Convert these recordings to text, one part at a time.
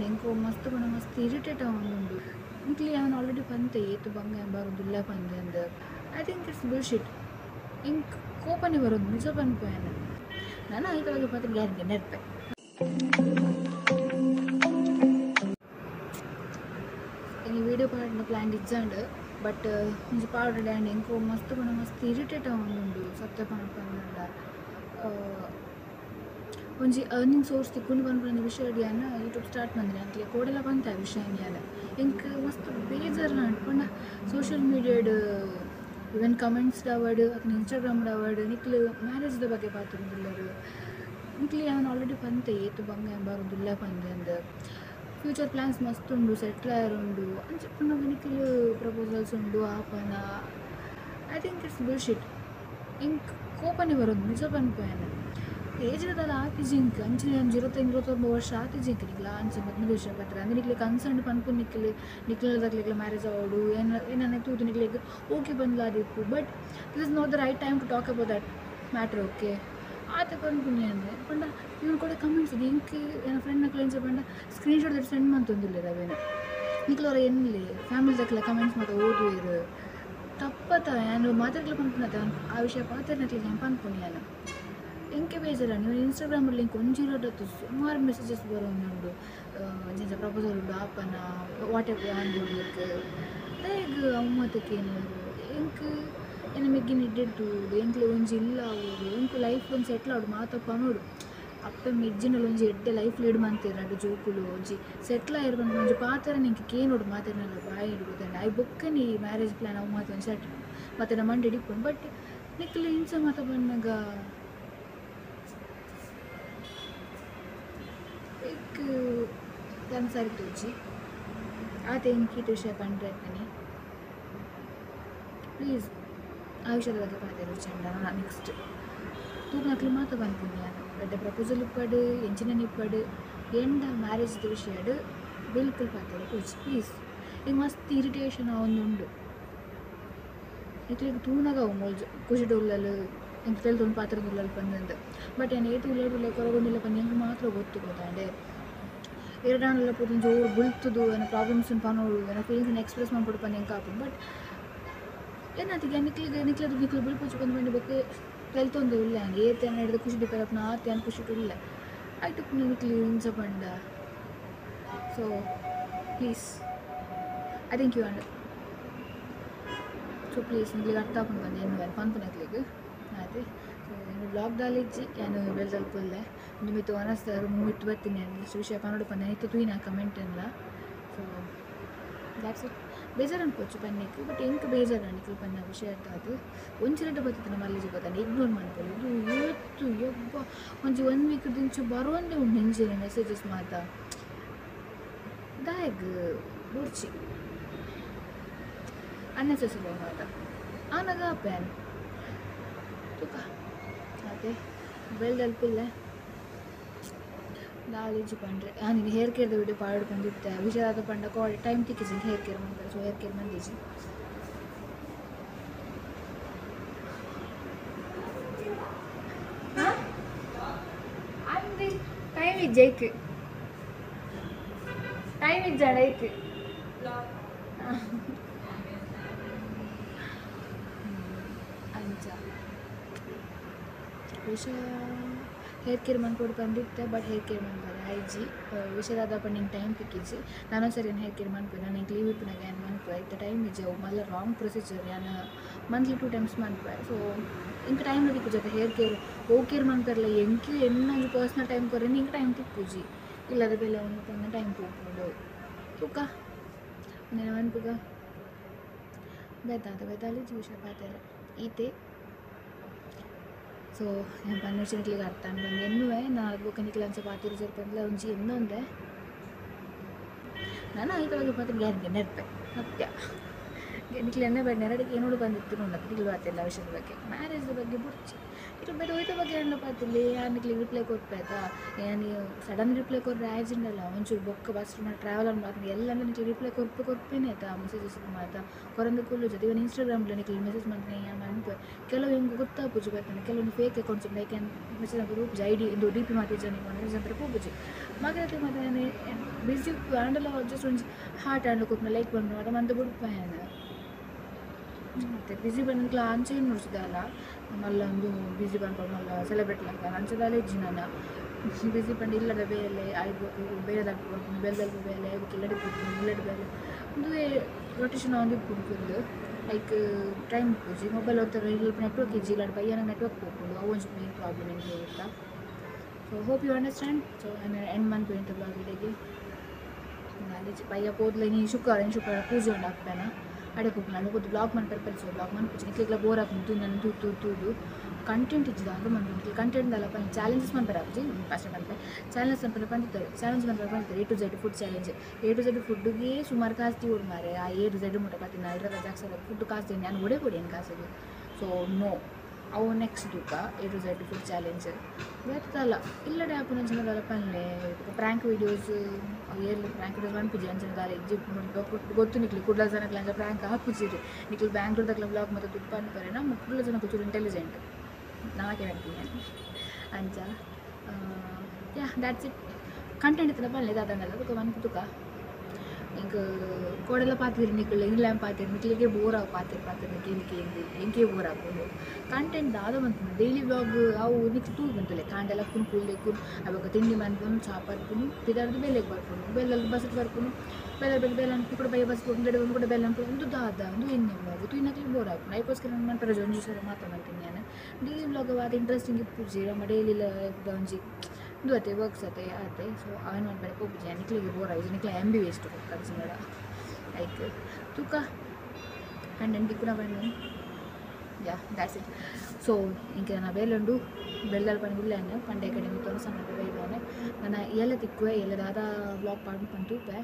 ಡ್ಯಾಂಡ್ ಎಂಕೋ ಮಸ್ತ್ ಪಂಡ ಮಸ್ತ್ ಇರಿಟೇಟ್ ಆವೊಂದುಂಡು ಇಂಕ್ಲಿ ಅವನು ಆಲ್ರೆಡಿ ಪಂತೆ ಏತು ಬಂಗ ಎಂಬಾರೊಂದುಲ್ಲ ಪಂದೆ ಅಂದ ಐ ಥಿಂಕ್ ಇಟ್ಸ್ ಬುಲ್ಶಿಟ್ ಇಂಕ್ ಕೋಪನೆ ಬರೋದು ನಿಜ ಪನ್ಪೇನೆ ನಾನು ಐತ ಬಗ್ಗೆ ಮಾತ್ರ ಗ್ಯಾರಂಟಿ ನೆರ್ಪೆ ಈ ವಿಡಿಯೋ ಪಾಡಿನ ಪ್ಲ್ಯಾನ್ ಇಜ್ಜಾಂಡ್ ಬಟ್ ಮುಂಚೆ ಪಾಡು ಡ್ಯಾಂಡ್ ಎಂಕೋ ಮಸ್ತ್ ಪಂಡ ಮಸ್ತ್ ಇರಿಟೇಟ್ ಆವೊಂದುಂಡು ಸತ್ಯ ಪನ್ಪಂಡ ಒಂಜಿ ಅರ್ನಿಂಗ್ ಸೋರ್ಸ್ ತಿಕ್ಕೊಂಡು ಬಂದ್ಬಿಡೋ ವಿಷಯ ಅಡಿಯಾನ ಯೂಟ್ಯೂಬ್ ಸ್ಟಾರ್ಟ್ ಬಂದ್ರೆ ಅಂತಲೇ ಕೋಡೆಲ್ಲ ಬಂತ ಆ ವಿಷಯ ಅನ್ಯಾಲ ಇಂಕ್ ಮಸ್ತ್ ಬೇಜಾರು ಅನ್ಕೊಂಡ ಸೋಷಿಯಲ್ ಮೀಡಿಯಾಡ್ ಇವನ್ ಕಮೆಂಟ್ಸ್ ಅವಾರ್ಡ್ ಅಥವಾ ಇನ್ಸ್ಟಾಗ್ರಾಮ್ಡ್ ಅವಾರ್ಡ್ ನಿಕ್ಲು ಮ್ಯಾರೇಜ್ದ ಬಗ್ಗೆ ಪಾತಿರೋದಿಲ್ಲರು ಇಂಕ್ಲಿ ಅವನು ಆಲ್ರೆಡಿ ಪಂತೆ ಏತು ಬಂಗ ಎಂಬಾರೊಂದುಲ್ಲ ಪಂದೆ ಅಂದ ಫ್ಯೂಚರ್ ಪ್ಲ್ಯಾನ್ಸ್ ಮಸ್ತ್ ಉಂಡು ಸೆಟ್ಲ್ ಆಯರುಂಡು ಅಂಚಪ್ಪನ ನಿಕ್ಲು ಪ್ರಪೋಸಲ್ಸ್ ಉಂಡು ಆಪನ ಐ ಥಿಂಕ್ ಇಟ್ಸ್ ಬುಲ್ಶಿಟ್ ಇಂಕ್ ಕೋಪನೆ ಬರೋದು ನಿಜ ಪನ್ಪೇನೆ ಏಜ್ರದಲ್ಲ ಆತಿಜಿಂಕ್ ಅಂಚಿನ 25-29 ವರ್ಷ ಆತಿಜಿಂಕ್ ನಿಕ್ಲ ಅಂಚೆ 15 ವರ್ಷ ಪತ್ರ ಅಂದ್ರೆ ನಿಕ್ಲೆ ಕನ್ಸರ್ನ್ ಪನ್ಪು ನಿಕ್ಲದಾಗ್ಲಿಕ್ಲ ಮ್ಯಾರೇಜ್ ಆವಡು ಏನನ್ನ ತೂತು ನಿಕ್ಲಿಗೆ ಓಕೆ ಬಂದ್ಲಾದಿಪ್ಪು but this is not the right time to talk about that matter okay ಆತ ಪನ್ಪುನಿ ಅಂದರೆ ಪಂಡ ಇವನು ಕೂಡ ಕಮೆಂಟ್ಸ್ ಇದು ಇಂಕ್ ಏನ ಫ್ರೆಂಡ್ ನಕ್ಲೆಂಚ ಪಂಡ ಸ್ಕ್ರೀನ್ಶಾಟ್ ದಟ್ ಸೆಂಡ್ ಮಂತೊಂದಿಲ್ಲ ರವೇನು ನಿಕ್ಲವ್ರ ಎನ್ಲಿ ಫ್ಯಾಮಿಲಿದಕ್ಲ ಕಮೆಂಟ್ಸ್ ಮಾತ್ರ ಓದುವೇರು ತಪ್ಪತ್ತ ನಾನು ಮಾತಾಡ್ಲಿಕ್ಕೆ ಪನ್ಪುನತ ಆ ವಿಷಯ ಪಾತ್ರನಕ್ಲಿಗೆ ನಾನು ಪನ್ಪುನಿ ನಾನು ಎಂಕೆ ಬೇಜಾರ ನೀವು ಇನ್ಸ್ಟಾಗ್ರಾಮಲ್ಲಿ ಲಿಂಕ್ ಒಂಜಿರೋದತ್ತು ಸುಮಾರು ಮೆಸೇಜಸ್ ಬರೋದು ಜನ ಪ್ರಪೋಸಲ್ ಉಂಡು ಆಪನ ವಾಟ್ಆಪ್ ಅನ್ಬೋಡ್ಲಿಕ್ಕೆ ಹೇಗೆ ಅಮ್ಮತ್ತಕ್ಕೆ ಏನು ಎಂಕ್ ಏನು ಮೆಗ್ಗಿನ ಇಡ್ಡಿಟ್ಟು ಎಂಕ್ಲೆ ಒಂಜಿ ಇಲ್ಲ ಅವರು ಎಂಕು ಲೈಫ್ ಒಂದು ಸೆಟ್ಲ್ ಆಡು ಮಾತಪ್ಪ ನೋಡು ಅಪ್ಪ ಮೆಜ್ಜಿನಲ್ಲಿ ಒಂಜಿ ಎಡ್ಡೆ ಲೈಫ್ ಲೀಡ್ ಮಾಡ್ತೀರ ಅದು ಜೋಕುಲು ಒಂಜಿ ಸೆಟ್ಲ್ ಆಗಿರ್ಬಂದು ಒಂಜಿ ಪಾತ್ರ ನಿಂಗೆ ಕೇನೋಡು ಮಾತಾಡಿನಲ್ಲ ಬಾಯಿ ಹಿಡ್ಬೋದಂಡ ಐ ಬೊಕ್ಕನಿ ಮ್ಯಾರೇಜ್ ಪ್ಲ್ಯಾನ್ ಅವು ಮಾತು ಒಂದು ಸೆಟ್ ಮತ್ತು ನಮ್ಮ ಮಂಡಿ ಹಿಡಿಕೊಂಡು ಬಟ್ ನಿಕ್ಲೆ ಹಿಂಸೆ ಮಾತ ಬಂದಾಗ ಸರಿ ತೋಜಿ ಆತ ಇಂಕೀಟ ವಿಷಯ ಕಂಡ್ರೆ ಆಯ್ತಾನೆ ಪ್ಲೀಸ್ ಆ ವಿಷಯದ ಬಗ್ಗೆ ಪಾತಿರು ಚಂಡ ನಾನು ನೆಕ್ಸ್ಟ್ ತೂಕ ನಕ್ಲು ಮಾತ ಬಂದ್ಪುಣ್ಯ ನಾನು ಗಡ್ಡೆ ಪ್ರಪೋಸಲ್ ಇಪ್ಪಡು ಎಂಚಿನ ಇಪ್ಪಡು ಎಂಡ ಮ್ಯಾರೇಜ್ದ ವಿಷಯಡು ಬಿಲ್ಕುಲ್ ಪಾತಿರು ತೋಜಿ ಪ್ಲೀಸ್ ಈಗ ಮಸ್ತ್ ಇರಿಟೇಷನ್ ಅವೊಂದುಂಡು ಇಟ್ಲಿಗೆ ತೂನಾಗವು ಮೊಲ್ಜು ಖುಷಿ ಡೊಲ್ಲಲು ಎಂಕ ತೆಲ್ತೊಂದು ಪಾತ್ರದೊಲ್ಲಲು ಬಂದಂದು ಬಟ್ ಏನು ಏತು ಲೇಟುಲ್ಲ ಕೊರಗೊಂದಿಲ್ಲ ಬಂದು ಹೆಂಗೆ ಮಾತ್ರ ಗೊತ್ತು ಗೊತ್ತಾಂಡೆ ಎರಡಾಣಲ್ಲ ಪೋದು ಜೋರು ಬುಲ್ತುದು ಏನೋ ಪ್ರಾಬ್ಲಮ್ಸ್ ಪನೋಡು ಏನೋ ಫೀಲಿಂಗ್ಸ್ ಎಕ್ಸ್ಪ್ರೆಸ್ ಮಾಡ್ಬಿಟ್ಟು ಪಂದು ಹೆಂಗೆ ಹಾಕೋದು ಬಟ್ ಏನಾತಿಗೆ ನಿಕ್ಲದು ಬಿಲ್ಪುಚ್ಚು ಬಂದು ಬಂದು ಬೇಕು ತೆಲ್ತೊಂದು ಇಲ್ಲ ಹಂಗೆ ಏತೇನು ಹಿಡಿದು ಖುಷಿ ಡಿಪೆರಪ್ನ ಆತೇನು ಖುಷಿ ಇಲ್ಲ ಆಯ್ತು ನಿಕ್ಲಿ ಹಿಂಸ ಪಂಡ so please I think you and so please ನಿಕ್ಲಿಗೆ ಅರ್ಥ ಹಾಕೊಂಡು ಬಂದು ಏನು ಪನ್ಪನಕ್ಲಿಗೆ ಅದೇ ಸೊ ಏನು ಬ್ಲಾಗ್ದಾಲಿಜ್ಜಿ ಏನು ಬೆಳೆದಲ್ಪಲ್ಲೆ ನಿಮಿತ್ತು ಅನಸ್ತಾರು ಮುಗಿಟ್ಟು ಬರ್ತೀನಿ ಅಷ್ಟು ವಿಷಯ ಪನ್ನೋಡು ಪನ್ನ ನಿತ್ತು ತೂಯಿನ ಕಮೆಂಟ್ ಎಲ್ಲ ಸೊ ದ್ಯಾಟ್ಸ್ ಇಟ್ ಬೇಜಾರು ಅನ್ಕೋಚು ಪನ್ನಕ್ಕೆ ಬಟ್ ಎಂಕ ಬೇಜಾರು ಅನ್ಕಲ್ ಪನ್ನ ವಿಷಯ ಅದು ಒಂಚಿರಟ ಬರ್ತದೆ ನಮ್ಮ ಅಲ್ಲಿಜಿ ಗೊತ್ತಾನೆ ಇಗ್ನೋರ್ ಮಾಡ್ಕೊಳ್ಳಿ ಇದು ಇವತ್ತು ಯಬ್ಬ ಒಂಜಿ 1 ವೀಕ್ ದಿಂಚು ಬರೋಂದೇ ಉಂಡು ನೆಂಜಿನ ಮೆಸೇಜಸ್ ಮಾತ ದಾಯಗ್ ಬುರ್ಚಿ ಅನ್ನೆಸೆಸರಿ ಮಾತ ಆನಗ ಪ್ಯಾನ್ ತುಕ ಅದೇ ಬೆಳೆದಲ್ಪಿಲ್ಲ ನಾಲೆಜ್ ಪಂಡ್ರೆ ನೀನು ಹೇರ್ ಕೇರ್ದ ವಿಡಿಯೋ ಪಾಡು ಬಂದಿತ್ತೆ ವಿಷಯದ ಪಂಡ ಕಾಲ್ ಟೈಮ್ ತಿಕ್ಕಿಸಿ ಹೇರ್ ಕೇರ್ ಮಾಡ್ತಾರೆ ಸೊ ಹೇರ್ ಕೇರ್ ಬಂದಿಜಿ ಅಂದಿ ಟೈಮ್ ಇಜ್ಜೈಕ್ ಟೈಮ್ ಇಜ್ಜಡೈಕ್ ಅಂಚ ವಿಷಯ ಹೇರ್ ಕೇರ್ ಮನ್ಕೊಡು ಬಂದಿತ್ತೆ ಬಟ್ ಹೇರ್ ಕೇರ್ ಮನ್ಬಾರೆ ಐಜಿ ವಿಷಯದಾದ ನಿಂಗೆ ಟೈಮ್ ತಿಕ್ಕಿಜಿ ನಾನು ಸರಿ ಏನು ಹೇರ್ ಕೇರ್ ಮನ್ಪೆ ನಾನು ಲೀವ್ ಇಪ್ಪನಾಗ ಏನು ಮನ್ಪೆ ಇತ್ತು ಟೈಮ್ ಇಜ್ಜವು ಮಲ್ಲ ರಾಂಗ್ ಪ್ರೊಸೀಜರ್ ನಾನು ಮಂತ್ಲಿ 2 times ಮನ್ಪೆ ಸೊ ಇಂಕ ಟೈಮ್ ತಿಕ್ಕು ಜೊತೆ ಹೇರ್ ಕೇರ್ ಕೇರ್ ಮನ್ಪೆರಲ್ಲ ಎಂಕಿ ಎನ್ನೊಂದು ಪರ್ಸ್ನಲ್ ಟೈಮ್ ಕೊರೆ ನಿಂಗೆ ಟೈಮ್ ತಿಕ್ಕುಜಿ ಇಲ್ಲದ ಬೆಲೆ ಒಂದು ತಂದ ಟೈಮ್ ತೂಕೊಂಡು ತೂಕ నేను ಮನ್ಪುಗ ಬೇತಾಲಿ ವಿಷಯ ಪಾತಾರೆ ಈತೆ ಸೊ ഞാൻ പന്നിച്ചിട്ടില്ല അർത്ഥം എന്നുവേ നാളെ നിക്കളഞ്ച പാത്തിരി ചെറുപ്പത്തിൽ ಒಂಜಿ ಇನ್ನೊಂದೆ ನಾನು ಐದು ಬಗ್ಗೆ ಮಾತ್ರ ಗ್ಯಾರಂಟಿ ನೆರ್ಪೆ ಸತ್ಯ ನಿಖಿಲ್ ಎಣ್ಣೆ ಬೇಡ ಎರಡಿಗೆ ಏನೋಡು ಬಂದಿತ್ತು ನೋಡಕ್ಕೆ ನಿಖಿಲ್ ಬರ್ತಿಲ್ಲ ವಿಷಯದ ಬಗ್ಗೆ ಮ್ಯಾರೇಜ್ ಬಗ್ಗೆ ಬುಡ್ಚಿ ನಿಖಿಲ್ ಬೇಡ ಹೋಯ್ತ ಬಗ್ಗೆ ಎಲ್ಲ ಪಾತಿಲ್ಲ ಯಾರು ನಿಖಿಲ್ ರಿಪ್ಲೈ ಕೊಟ್ಟಾಯ್ತಾ ನೀವು ಸಡನ್ ರಿಪ್ಲೈ ಕೊಟ್ಟರೆ ಆ್ಯಕ್ಸಿಡೆಂಟ್ ಅಲ್ಲ ಒಂಚೂರು ಬೊಕ್ಕ ಬಸ್ ಟ್ರಾವೆಲ್ ಮಾಡ್ತೀನಿ ಎಲ್ಲ ನಿಖಿಲ್ ರಿಪ್ಲೈ ಕೊಡ್ಪೇನೆ ಆಯ್ತಾ ಮೆಸೇಜಸ್ ಮಾತಾ ಕೊರಂದು ಕೂಲು ಜೊತೆ ಇವನು ಇನ್ಸ್ಟಾಗ್ರಾಮ್లో ನಿಖಿಲ್ ಮೆಸೇಜ್ ಮಾಡ್ತೀನಿ ಅನ್ಕೋ ಕೆಲವು ಹಿಂಗೆ ಗೊತ್ತಾ ಪೂಜೆ ಬರ್ತಾನೆ ಕೆಲವೊಂದು ಫೇಕ್ ಅಕೌಂಟ್ಸ್ ಲೈಕ್ ಮೆಸೇಜ್ ಅಂತ ರೂಪು ಐಡಿ ಇದು ಡಿ ಪಿ ಮಾತಿದ್ದ ನೀವು ಮೆಸೇಜ್ ಅಂತ ಪೂಜೆ ಮಗರತೆ ಮತ್ತೆ ಬಿಸಿ ಹ್ಯಾಂಡಲ್ ಜಸ್ಟ್ ಒಂದು ಹಾರ್ಟ್ ಹ್ಯಾಂಡಲ್ ಕೊಟ್ಟು ಲೈಕ್ ಬಂದು ಅದು ಮಂತ ಬಿಡ್ಪಾಯನ ಮತ್ತು ಬಿಸಿ ಬಂದಿಲ್ಲ ಅಂಚೆ ಏನು ನೋಡ್ಸಿದಲ್ಲ ಮಲ್ಲ ಒಂದು ಬಿಸಿ ಬಂದು ಮಲ್ಲ ಸೆಲೆಬ್ರೇಟ್ ಮಾಡ್ತಾರೆ ಅಂಚದಲ್ಲೇ ನಾನು ಬಿಸಿ ಬಂದು ಇಲ್ಲದ ಬೇಲೆ ಐದು ಬೇರೆ ಬೆಲ್ಲದಲ್ಲಿ ಬೇಲೆ ಅದಕ್ಕೆ ಇಲ್ಲಡಿ ಬೇಲೆ ಒಂದು ರೊಟೇಷನ್ ಒಂದು ಇಟ್ಕೊಂಡು ಲೈಕ್ ಟೈಮ್ ಪೂಜಿ ಮೊಬೈಲ್ ಹೋಗ್ತಾರೆ ಇಲ್ಲ ನೆಟ್ವರ್ಕ್ ಇಜ್ಜಿ ಇಲ್ಲ ಬೈಯನ ನೆಟ್ವರ್ಕ್ ಹೋಗ್ಕೊಂಡು ಅವು ಒಂದು ಮೇನ್ ಪ್ರಾಬ್ಲಮ್ ಹೆಂಗೆ ಇರ್ತಾ so hope you understand so end month ಇಂಥ ಬ್ಲಾಗ್ ವಿಡಿಯೋಗೆ ಅಲ್ಲಿ ಬಯ್ಯ ಹೋದ್ಲೆ ನೀ ಶುಕ್ರವಾರ ಪೂಜೆ ಉಂಡು ಹಾಕ್ಬೇನ ಅಡೆ ಹೋಗಿ ನಾನು ಗೊತ್ತು ಬ್ಲಾಗ್ ಮಾಡಿ ಪರ್ಪಲ್ಸು ಬ್ಲಾಗ್ ಮಾಡಿ ಪೂಜೆ ನಿಕ್ಲಿಲ್ಲ ಬೋರ್ ಹಾಕ್ತು ನಾನು ತೂದು ಕಂಟೆಂಟ್ ಇದ್ದಿದ್ದ ಅದು ಬಂದು ಕಂಟೆಂಟ್ ಅಲ್ಲ ಬಂದು ಚಾಲೆಂಜಸ್ ಮಾಡ್ತಾರೆ ಅಜ್ಜಿ ಫಸ್ಟ್ ಬಂದರೆ ಚಾಲೆಂಜಸ್ ಅಂತ ಬಂದಿರ್ತಾರೆ ಚಾಲೆಂಜ್ ಬಂದಿರ್ತಾರೆ A to Z food challenge A to Z ಫುಡ್ಗೆ ಸುಮಾರು ಕಾಸ್ತಿ ಓಡ್ ಮಾರೆ ಆ A to Z ಮುಟ್ಟ ಕಾತೀನಿ ಇರೋದ ಜಾಕ್ಸಲ್ಲ ಫುಡ್ ಕಾಸ್ತೀನಿ ನಾನು ಕೊಡಿ ಏನು ಕಾಸಿಗೆ ಸೊ ನೋ ಅವು ನೆಕ್ಸ್ಟ್ ತೂಕ A to Z food challenge ಗೊತ್ತಲ್ಲ ಇಲ್ಲಡೆ ಆಪು ನಂಚಿನದಲ್ಲ ಪಲ್ಲೆ ಪ್ರ್ಯಾಂಕ್ ವೀಡಿಯೋಸ್ ಏರ್ಲಿ ಪ್ರ್ಯಾಂಕ್ ವೀಡಿಯೋಸ್ ಬಂದ್ಪುಜಿ ಅಂಚಿನದಾಲ ಗೊತ್ತು ನಿಕ್ಲಿ ಕುಡ್ಲ ಜನಕ್ಕೆ ಅಂಚ ಪ್ರ್ಯಾಂಕ್ ಹಾಕುಜಿರಿ ನಿಕ್ಲಿ ಬ್ಯಾಂಗ್ಳೂರ್ದಾಗಲ ಬ್ಲಾಗ್ ಮತ್ತು ತುಪ್ಪ ಅನ್ಪರೆ ನಮ್ಮ ಕುಡ್ಲ ಜನ ಕೂಚೂರು ಇಂಟೆಲಿಜೆಂಟ್ ನಾಕೆ ಹೇಳ್ತೀನಿ ಅಂಚ ಯಾ ದ್ಯಾಟ್ಸ್ ಇಟ್ ಕಂಟೆಂಟ್ ಇತ್ತಲ್ಲ ಪಲ್ಲೆ ದಾದಂಗಲ್ಲ ಅದಕ್ಕೆ ಒಂದು ತುಕ ಈಗ ಕೋಡೆಲ್ಲ ಪಾತಿರಿ ನಿಕ್ಲು ಇಲ್ಲ ಪಾತಿರಿ ನಿಕ್ಲಿಗೆ ಬೋರ್ ಆಗಿ ಪಾತಿರಿ ನಿಕ್ಲಿಕ್ಕೆ ಹೆಂಗೆ ಬೋರ್ ಆಗ್ಬೋದು ಕಂಟೆಂಟ್ ದಾದ ಬಂತು ಡೈಲಿ ಬ್ಲಾಗ್ ಅವು ನಿಕ್ಲಿ ತೂಲ್ ಬಂತಲೆ ಕಾಂಡೆಲ್ಲ ಕುಲ್ಲೆ ಅವಾಗ ತಿಂಡಿ ಮಾಡ್ಕೊಂಡು ಚಾಪ್ ಬರ್ಕೊಂಡು ಬಿದಾರ್ದು ಬೆಲೆಗೆ ಬರ್ಕೊಂಡು ಬೆಲ್ಲಲ್ಲಿ ಬಸ್ಗೆ ಬರ್ಕೊಂಡು ಬೆಲ್ಲ ಅನ್ಕೊಂಡು ಕೂಡ ಬೈ ಬಸ್ ಒಂದು ಕೂಡ ಬೆಲ್ಲ ಅನ್ಕೊಂಡು ಒಂದು ದಾದ ಒಂದು ಎಣ್ಣೆ ಬ್ಲಾಗ್ ತುಯ್ನಕ್ಲಿ ಬೋರ್ ಆಗ್ಬೋದು ಅದಕ್ಕೋಸ್ಕರ ನಾನು ಮಾಡ್ತಾರೆ ಒಂಜಿ ಸಲ ಮಾತಾಡ್ತೀನಿ ನಾನು ಡೈಲಿ ಬ್ಲಾಗ್ ಅದು ಇಂಟ್ರೆಸ್ಟಿಂಗ್ ಪೂಜೆ ನಮ್ಮ ಡೈಲಿ ಒಂಜಿ ಇದು ಅತ್ತೆ ವರ್ಕ್ಸ್ ಅತ್ತೆ ಆತೆ ಸೊ ಅವನು ಒಂದು ಬೆಳಕು ಹೋಗ್ಬಿಟ್ಟು ನಿಕ್ಲಿಗೆ ಬೋರ್ ಆಗಿದೆ ನಿಕ್ಲ MB ವೇಸ್ಟ್ ಕನ್ಸಿಂಗಡ ಲೈಕ್ ತೂಕ ಕಂಟೆಂಟ್ ಕೂಡ ಬಂದು ಯಾ ದ್ಯಾಟ್ಸ್ ಇಟ್ ಸೊ ಇಂಕ ನಾನು ಬೇಲುಂಡು ಬೆಲ್ಲಲ್ಲಿ ಬಂದು ಇಲ್ಲೇನೆ ಪಂಡೆ ಕಡೆ ತೋರಿಸ ಬೈದಾನೆ ನಾನು ಎಲ್ಲ ತಿಕ್ಕುವೆ ಎಲ್ಲ ದಾದ ಬ್ಲಾಗ್ ಪಾಡು ಬಂದು ತೂಪೆ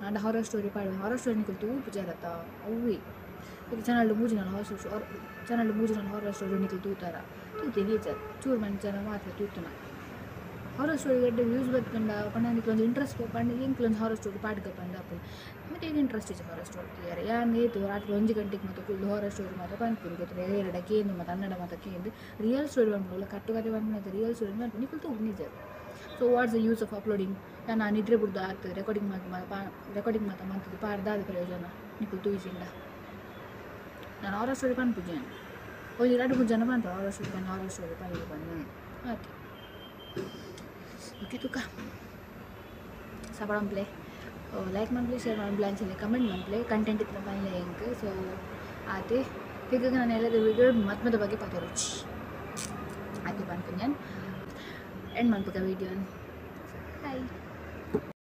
ಅಂಡ್ ಹಾರರ್ ಸ್ಟೋರಿ ಪಾಡು ಹಾರರ್ ಸ್ಟೋರಿ ನಿಕ್ಲು ತೂಪು ಜರತ್ತ ಅವ್ವಿ ಇದು ಚಾನಲ್ ಮೂಜಿ ನಾನು ಹಾರರ್ ಸ್ಟೋರಿ ನಿಕ್ಲು ತೂತಾರ ತೂತೀನಿ ಚೂರು ಮಂದಿ ಜನ ಮಾತ್ರ ತೂತನ ಹಾರರ್ ಸ್ಟೋರಿ ಎಡ್ಡೆ ವ್ಯೂಸ್ ಬತ್ಕಂಡ ಪಂಡ ಒಂದು ಇಂಟ್ರೆಸ್ಟ್ ಪಂಡ ಇಂಕ್ಲೊಂದು ಹಾರರ್ ಸ್ಟೋರಿ ಪಾಡ್ಕ ಪಂಡ ಅಪ್ಪು ಮತ್ತು ಏನು ಇಂಟ್ರೆಸ್ಟ್ ಇತ್ತು ಹಾರರ್ ಸ್ಟೋರಿ ಯಾರು ಯಾರು ಏತು ರಾತ್ರಿ 1 ಗಂಟೆಗೆ ಮತ್ತು ಫುಲ್ ಹಾರರ್ ಸ್ಟೋರಿ ಮಾತ್ರ ಪಂದ್ಪುರು ಗೊತ್ತಿಲ್ಲ ಎರಡಕ್ಕೆ ಏನು ಮತ್ತು ಕನ್ನಡ ಮಾತಕ್ಕೆ ಏನು ರಿಯಲ್ ಸ್ಟೋರಿ ಬಂದ್ಬಿಡಲ್ಲ ಕಟ್ಟುಕತೆ ಬಂದ್ಬಿಟ್ಟು ರಿಯಲ್ ಸ್ಟೋರಿ ಬಂದು ನಿಕ್ಲು ತೂ ನಿಜ so what's the use of uploading ನಾನು ನಿದ್ರೆ ಬಿಡ್ದು ಆಗ್ತದೆ ರೆಕಾರ್ಡಿಂಗ್ ಮಾತ್ರ ಮಾಡ್ತಿದ್ದು ಪಾರ್ದಾದ ಪ್ರಯೋಜನ ನಿಕ್ಲು ತೂಯಿಸಿಂದ ನಾನು ಹಾರರ್ ಸ್ಟೋರಿ ಪಂದ್ಪುಜೆ ಒಂದು 2-3 ಜನ ಬಂತು ಹಾರರ್ ಸ್ಟೋರಿ ಬಂದು ಓಕೆ ಓಕೆ ತುಕ ಸಬಳಂಪ್ಲೆ ಲೈಕ್ ಮಾಡ್ಲಿ ಶೇರ್ ಮಾಡ್ಲಿ ಅಂಚನೆ ಕಮೆಂಟ್ ಮಾಡ್ಲಿ ಕಂಟೆಂಟ್ ಇತ್ತು ಬಂದ್ಲೆ ಹೆಂಗೆ ಸೊ ಆತೆ ಈಗ ನಾನು ಎಲ್ಲದ ವಿಡಿಯೋ ಮತ್ತದ ಬಗ್ಗೆ ಪತ್ತ ರುಚಿ ಆಕೆ ಬಂತು ನಾನು ಎಂಡ್ ಮಾಡ್ಬೇಕಾ ವಿಡಿಯೋನ